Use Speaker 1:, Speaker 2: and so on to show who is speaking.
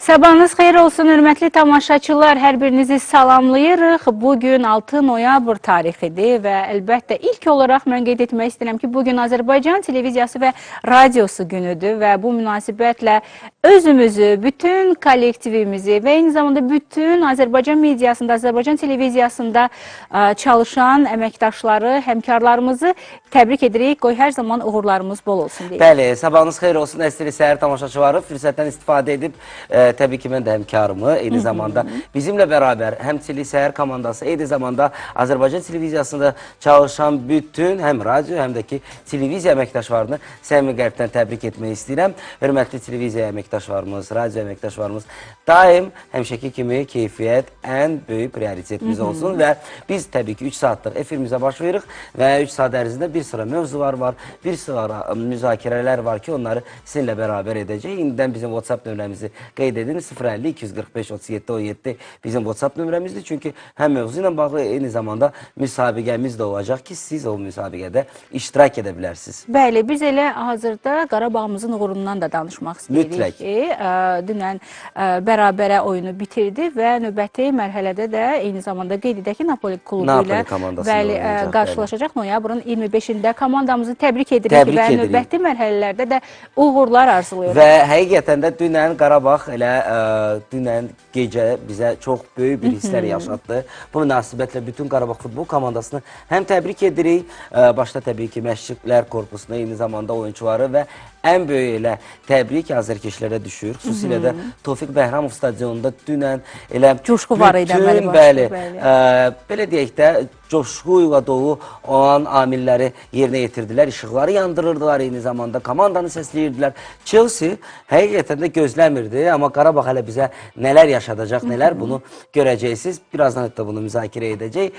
Speaker 1: Sabahınız xeyir olsun, hörmətli tamaşaçılar. Hər birinizi salamlayırıq. Bugün 6 noyabr tarixidir və əlbəttə ilk olaraq mən qeyd etmək istəyirəm ki, bugün Azərbaycan televiziyası və radiosu günüdür və bu münasibətlə özümüzü, bütün kollektivimizi və eyni zamanda bütün Azərbaycan mediasında, Azərbaycan televiziyasında çalışan əməkdaşları, həmkarlarımızı təbrik edirik. Qoy hər zaman uğurlarımız bol olsun deyək.
Speaker 2: Bəli, sabahınız xeyir olsun əzizli səhər tamaşaçıları. Fürsətdən istifadə edib təbii ki, mən də həmkarımı, eyni zamanda bizimlə bərabər həmçilik səhər komandası, eyni zamanda Azərbaycan televiziyasında çalışan bütün həm radio, həm də ki, televiziya əməkdaşlarını səmimi qəlbdən təbrik etmək istəyirəm. Hörmətli televiziya əməkdaşlarımız, radio əməkdaşlarımız daim həmişəki kimi keyfiyyət ən böyük prioritetimiz olsun və biz təbii ki, 3 saatlıq efirimizə baş veririk və 3 saat ərzində bir sıra mövzular var, bir sıra müzakirələr var ki, onları sizinlə bərabər edəcək. İndidən bizim WhatsApp nömrəmizi qeyd edin, 050-245-37-17 bizim WhatsApp nömrəmizdir. Çünki həm mövzu ilə bağlı, eyni zamanda müsabiqəmiz də olacaq ki, siz o müsabiqədə iştirak edə bilərsiniz.
Speaker 1: Bəli, biz elə hazırda Qarabağımızın uğurundan da danışmaq istəyirik.
Speaker 2: Mütləq.
Speaker 1: Dünən bərabərə oyunu bitirdi və növbəti mərhələdə də eyni zamanda qeyd edək ki, Napoli klubu ilə qarşılaşacaq. Noyabrın 25-də komandamızı təbrik edirik və növbəti mərhələlərdə də uğurlar arzulayırıq.
Speaker 2: Və həqiqətən də dünən Qarabağ elə dünən gecə bizə çox böyük bir hisslər yaşatdı. Bu münasibətlə bütün Qarabağ futbol komandasını həm təbrik edirik, başda təbii ki, məşqçilər korpusuna, eyni zamanda oyuncuları və ən böyük elə təbrik azərkeşlərə düşür. Xüsusilə də Tofiq Bəhramov stadionunda dünən elə
Speaker 1: coşqu var idi,
Speaker 2: bəli, belə deyək də, coşqu ilə dolu olan amilləri yerinə yetirdilər, işıqları yandırırdılar, eyni zamanda komandanı səsləyirdilər. Chelsea həqiqətən də gözləmirdi, amma Qarabağ hələ bizə nələr yaşadacaq, nələr bunu görəcəksiniz. Birazdan hətta bunu müzakirə edəcək.